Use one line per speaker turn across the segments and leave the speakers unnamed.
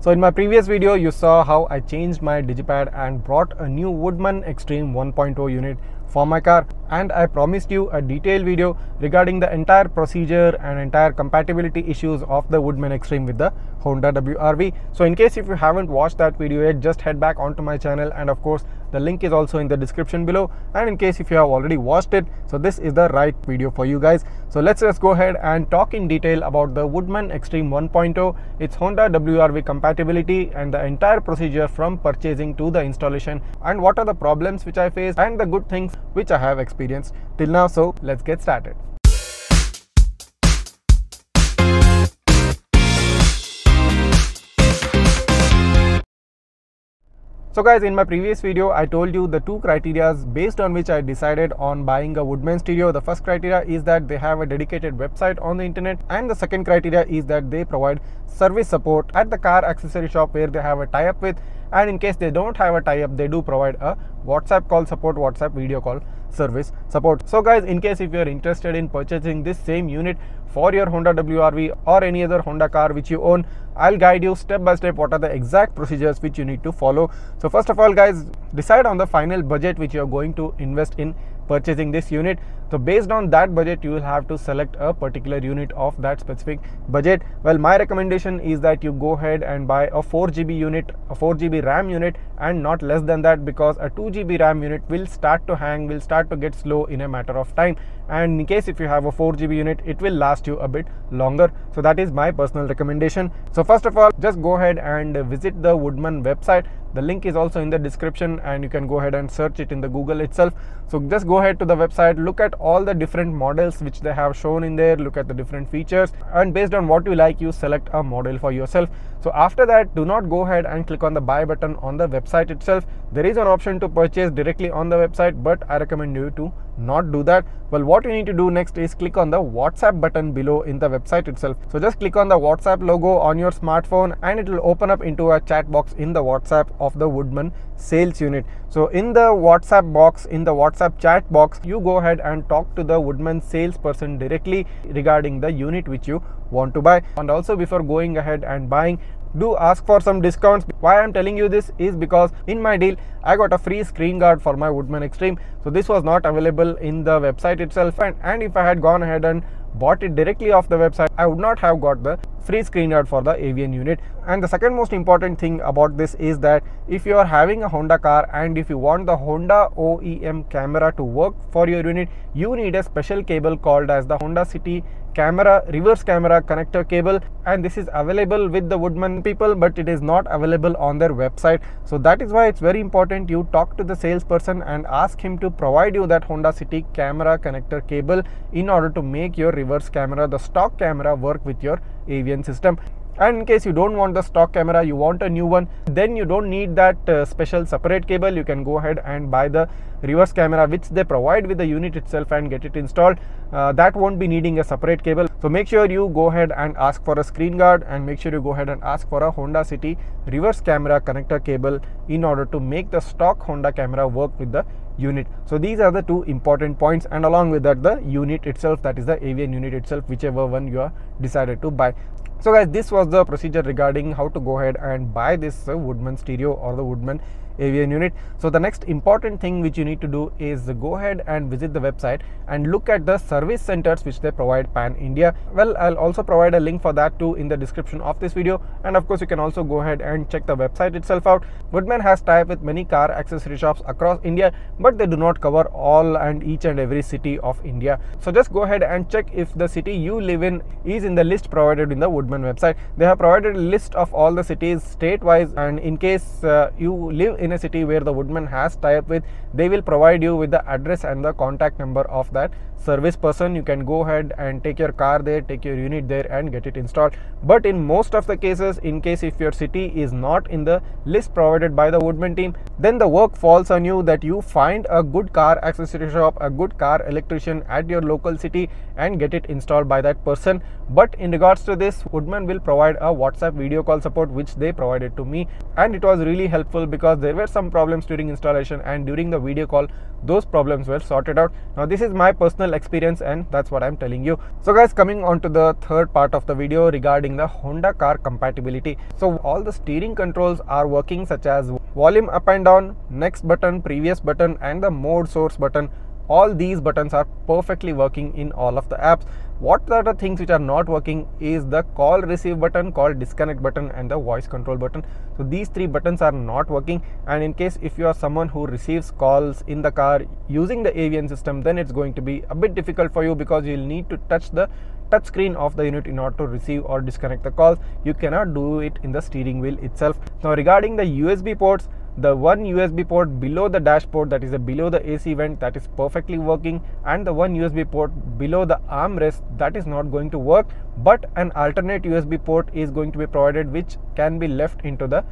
So in my previous video, you saw how I changed my digipad and brought a new Woodman Xtreme 1.0 unit for my car, and I promised you a detailed video regarding the entire procedure and entire compatibility issues of the Woodman Xtreme with the Honda WRV. So in case if you haven't watched that video yet, just head back onto my channel, and of course the link is also in the description below. And in case if you have already watched it, so this is the right video for you guys. So let's just go ahead and talk in detail about the Woodman Xtreme 1.0, its Honda WRV compatibility and the entire procedure from purchasing to the installation, and what are the problems which I faced and the good things which I have experienced till now. So let's get started. So guys, in my previous video, I told you the two criteria based on which I decided on buying a Woodman stereo. The first criteria is that they have a dedicated website on the internet, and the second criteria is that they provide service support at the car accessory shop where they have a tie-up with, and in case they don't have a tie-up, they do provide a WhatsApp call support, WhatsApp video call service support. So guys, in case if you are interested in purchasing this same unit for your Honda WRV or any other Honda car which you own, I'll guide you step by step what are the exact procedures which you need to follow. So first of all guys, decide on the final budget which you are going to invest in purchasing this unit. So based on that budget, you will have to select a particular unit of that specific budget. Well, my recommendation is that you go ahead and buy a 4GB unit, a 4GB RAM unit, and not less than that, because a 2GB RAM unit will start to hang, will start to get slow in a matter of time. And in case if you have a 4GB unit, it will last you a bit longer. So that is my personal recommendation. So first of all, just go ahead and visit the Woodman website. The link is also in the description, and you can go ahead and search it in the Google itself. So just go ahead to the website, look at all the different models which they have shown in there, look at the different features, and based on what you like, you select a model for yourself. So after that, do not go ahead and click on the buy button on the website itself. There is an option to purchase directly on the website, but I recommend you to not do that. Well, what you need to do next is click on the WhatsApp button below in the website itself. So just click on the WhatsApp logo on your smartphone, and it will open up into a chat box in the WhatsApp of the Woodman sales unit. So in the WhatsApp box, in the WhatsApp chat box, you go ahead and talk to the Woodman salesperson directly regarding the unit which you want to buy. And also, before going ahead and buying, do ask for some discounts. Why I'm telling you this is because in my deal, I got a free screen guard for my Woodman Xtreme. So this was not available in the website itself, and if I had gone ahead and bought it directly off the website, I would not have got the free screen guard for the AVN unit. And the second most important thing about this is that if you are having a Honda car and if you want the Honda OEM camera to work for your unit, you need a special cable called as the Honda City camera reverse camera connector cable, and this is available with the Woodman people, but it is not available on their website. So that is why it's very important you talk to the salesperson and ask him to provide you that Honda City camera connector cable in order to make your reverse camera, the stock camera, work with your AVN system. And in case you don't want the stock camera, you want a new one, then you don't need that special separate cable. You can go ahead and buy the reverse camera which they provide with the unit itself and get it installed. That won't be needing a separate cable. So make sure you go ahead and ask for a screen guard, and make sure you go ahead and ask for a Honda City reverse camera connector cable in order to make the stock Honda camera work with the unit. So these are the two important points, and along with that, the unit itself, that is the AVN unit itself, whichever one you are decided to buy. So guys, this was the procedure regarding how to go ahead and buy this Woodman stereo or the Woodman AVN unit. So the next important thing which you need to do is go ahead and visit the website and look at the service centers which they provide pan India. Well, I'll also provide a link for that too in the description of this video, and of course you can also go ahead and check the website itself out. Woodman has tie-up with many car accessory shops across India, but they do not cover all and each and every city of India. So just go ahead and check if the city you live in is in the list provided in the Woodman website. They have provided a list of all the cities state-wise, and in case you live in a city where the Woodman has tie-up with, they will provide you with the address and the contact number of that service person. You can go ahead and take your car there, take your unit there and get it installed. But in most of the cases, in case if your city is not in the list provided by the Woodman team, then the work falls on you that you find a good car accessory shop, a good car electrician at your local city and get it installed by that person. But in regards to this, Woodman will provide a WhatsApp video call support, which they provided to me, and it was really helpful because there were some problems during installation, and during the video call those problems were sorted out. Now this is my personal experience and that's what I'm telling you. So guys, coming on to the third part of the video regarding the Honda car compatibility. So all the steering controls are working, such as volume up and down, next button, previous button, and the mode source button. All these buttons are perfectly working in all of the apps. What are the things which are not working is the call receive button, call disconnect button, and the voice control button. So these three buttons are not working, and in case if you are someone who receives calls in the car using the AVN system, then it's going to be a bit difficult for you because you'll need to touch the touch screen of the unit in order to receive or disconnect the calls. You cannot do it in the steering wheel itself. Now regarding the USB ports, the one USB port below the dashboard, that is below the AC vent, that is perfectly working, and the one USB port below the armrest, that is not going to work, but an alternate USB port is going to be provided, which can be left into the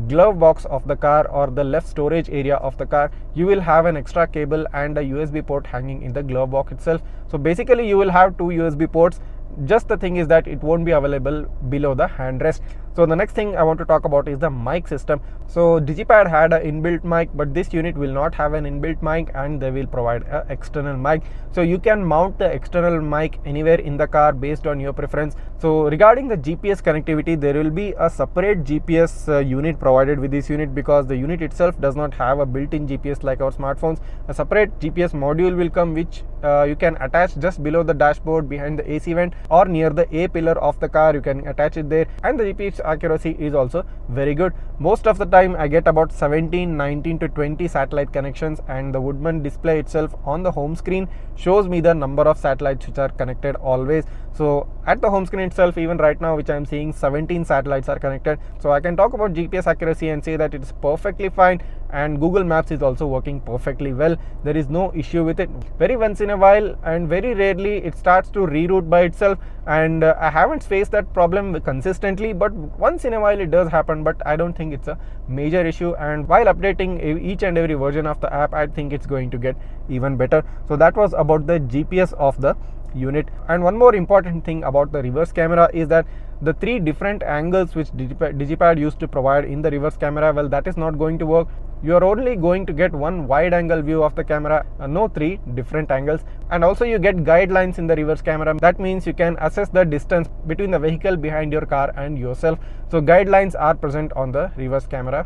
glove box of the car or the left storage area of the car. You will have an extra cable and a USB port hanging in the glove box itself. So basically you will have two USB ports. Just the thing is that it won't be available below the handrest. So the next thing I want to talk about is the mic system. So Digipad had an inbuilt mic, but this unit will not have an inbuilt mic, and they will provide an external mic. So you can mount the external mic anywhere in the car based on your preference. So regarding the GPS connectivity, there will be a separate GPS unit provided with this unit, because the unit itself does not have a built-in GPS like our smartphones. A separate GPS module will come, which you can attach just below the dashboard behind the AC vent or near the A pillar of the car. You can attach it there, and the GPS accuracy is also very good. Most of the time I get about 17, 19 to 20 satellite connections, and the Woodman display itself on the home screen shows me the number of satellites which are connected always. So at the home screen itself, even right now, which I am seeing 17 satellites are connected. So I can talk about GPS accuracy and say that it's perfectly fine, and Google Maps is also working perfectly well. There is no issue with it. Very once in a while and very rarely it starts to reroute by itself, and I haven't faced that problem consistently, but once in a while it does happen, but I don't think it's a major issue. And while updating each and every version of the app, I think it's going to get even better. So that was about the GPS of the unit. And one more important thing about the reverse camera is that the three different angles which Digipad used to provide in the reverse camera, well, that is not going to work. You are only going to get one wide angle view of the camera, no three different angles. And also you get guidelines in the reverse camera. That means you can assess the distance between the vehicle behind your car and yourself. So guidelines are present on the reverse camera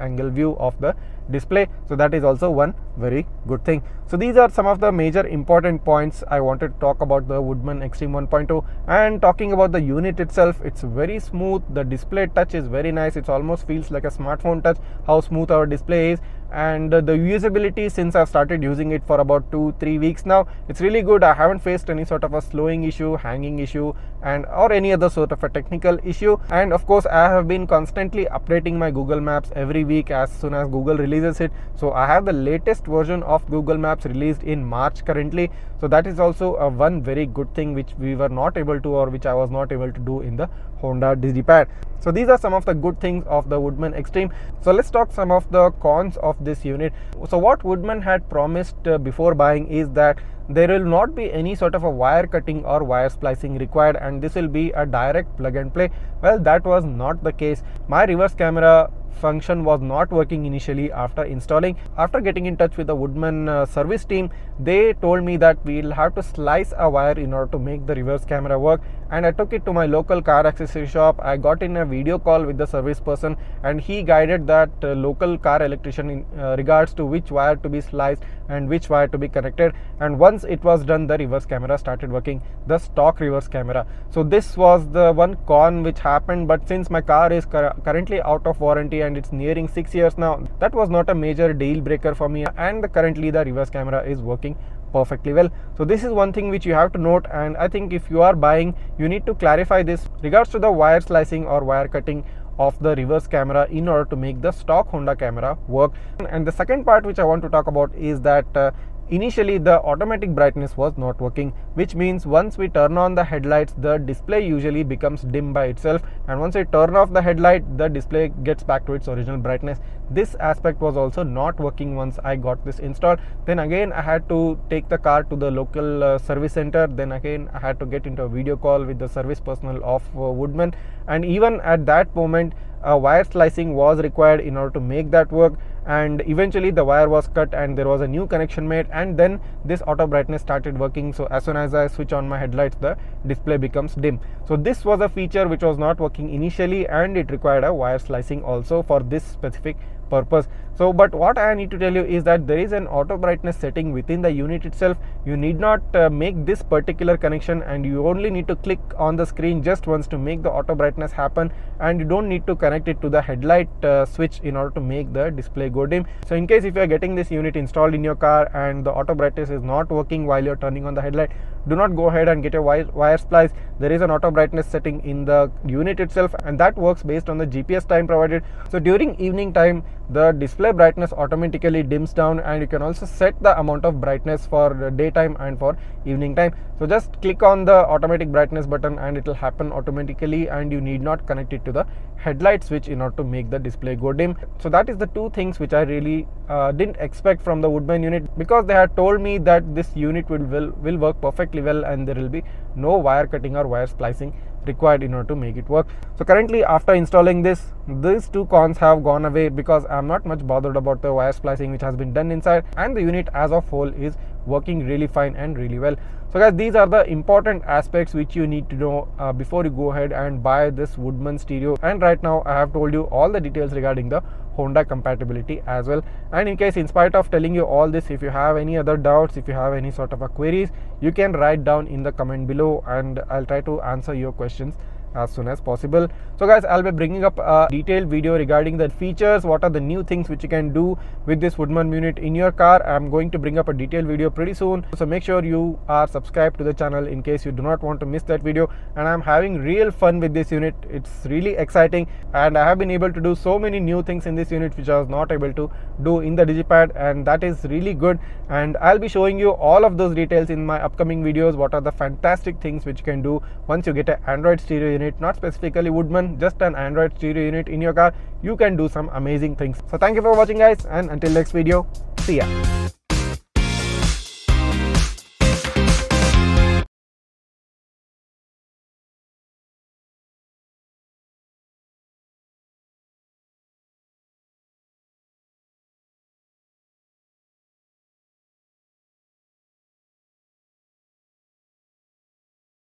angle view of the display. So that is also one very good thing. So these are some of the major important points I wanted to talk about the Woodman Xtreme 1.0. And talking about the unit itself, it's very smooth. The display touch is very nice. It almost feels like a smartphone touch, how smooth our display is. And the usability, since I've started using it for about 2-3 weeks now, it's really good. I haven't faced any sort of a slowing issue, hanging issue, and or any other sort of a technical issue. And of course I have been constantly updating my Google Maps every week as soon as Google releases it. So I have the latest version of Google Maps released in March currently. So that is also a one very good thing which we were not able to, or which I was not able to do in the Honda Digipad. So these are some of the good things of the Woodman Xtreme. So let's talk some of the cons of this unit. So what Woodman had promised before buying is that there will not be any sort of a wire cutting or wire splicing required, and this will be a direct plug and play. Well, that was not the case. My reverse camera function was not working initially after installing. After getting in touch with the Woodman service team, they told me that we'll have to slice a wire in order to make the reverse camera work. And I took it to my local car accessory shop. I got in a video call with the service person, and he guided that local car electrician in regards to which wire to be sliced and which wire to be connected. And once it was done, the reverse camera started working, the stock reverse camera. So this was the one con which happened, but since my car is currently out of warranty and it's nearing 6 years now, that was not a major deal breaker for me, and currently the reverse camera is working perfectly well. So this is one thing which you have to note, and I think if you are buying, you need to clarify this regards to the wire slicing or wire cutting of the reverse camera in order to make the stock Honda camera work. And the second part which I want to talk about is that initially the automatic brightness was not working, which means once we turn on the headlights, the display usually becomes dim by itself, and once we turn off the headlight, the display gets back to its original brightness. This aspect was also not working once I got this installed. Then again I had to take the car to the local service center. Then again I had to get into a video call with the service personnel of Woodman, and even at that moment wire slicing was required in order to make that work, and eventually the wire was cut and there was a new connection made, and then this auto brightness started working. So as soon as I switch on my headlights, the display becomes dim. So this was a feature which was not working initially, and it required a wire slicing also for this specific purpose. So but what I need to tell you is that there is an auto brightness setting within the unit itself. You need not make this particular connection, and you only need to click on the screen just once to make the auto brightness happen, and you don't need to connect it to the headlight switch in order to make the display go dim. So in case if you are getting this unit installed in your car and the auto brightness is not working while you're turning on the headlight, do not go ahead and get a wire splice. There is an auto brightness setting in the unit itself, and that works based on the GPS time provided. So during evening time, the display brightness automatically dims down, and you can also set the amount of brightness for daytime and for evening time. So just click on the automatic brightness button and it will happen automatically, and you need not connect it to the headlight switch in order to make the display go dim. So that is the two things which I really didn't expect from the Woodman unit, because they had told me that this unit will work perfectly well and there will be no wire cutting or wire splicing required in order to make it work. So currently after installing this, these two cons have gone away, because I'm not much bothered about the wire splicing which has been done inside, and the unit as a whole is working really fine and really well. So guys, these are the important aspects which you need to know before you go ahead and buy this Woodman stereo. And right now I have told you all the details regarding the Honda compatibility as well. And in case, in spite of telling you all this, if you have any other doubts, if you have any sort of queries, you can write down in the comment below, and I'll try to answer your questions as soon as possible. So guys, I'll be bringing up a detailed video regarding the features, what are the new things which you can do with this Woodman unit in your car. I'm going to bring up a detailed video pretty soon, so make sure you are subscribed to the channel in case you do not want to miss that video. And I'm having real fun with this unit. It's really exciting, and I have been able to do so many new things in this unit which I was not able to do in the digipad, and that is really good. And I'll be showing you all of those details in my upcoming videos, what are the fantastic things which you can do once you get an Android stereo unit, not specifically Woodman, just an Android stereo unit in your car. You can do some amazing things. So thank you for watching guys, and until next video, see ya.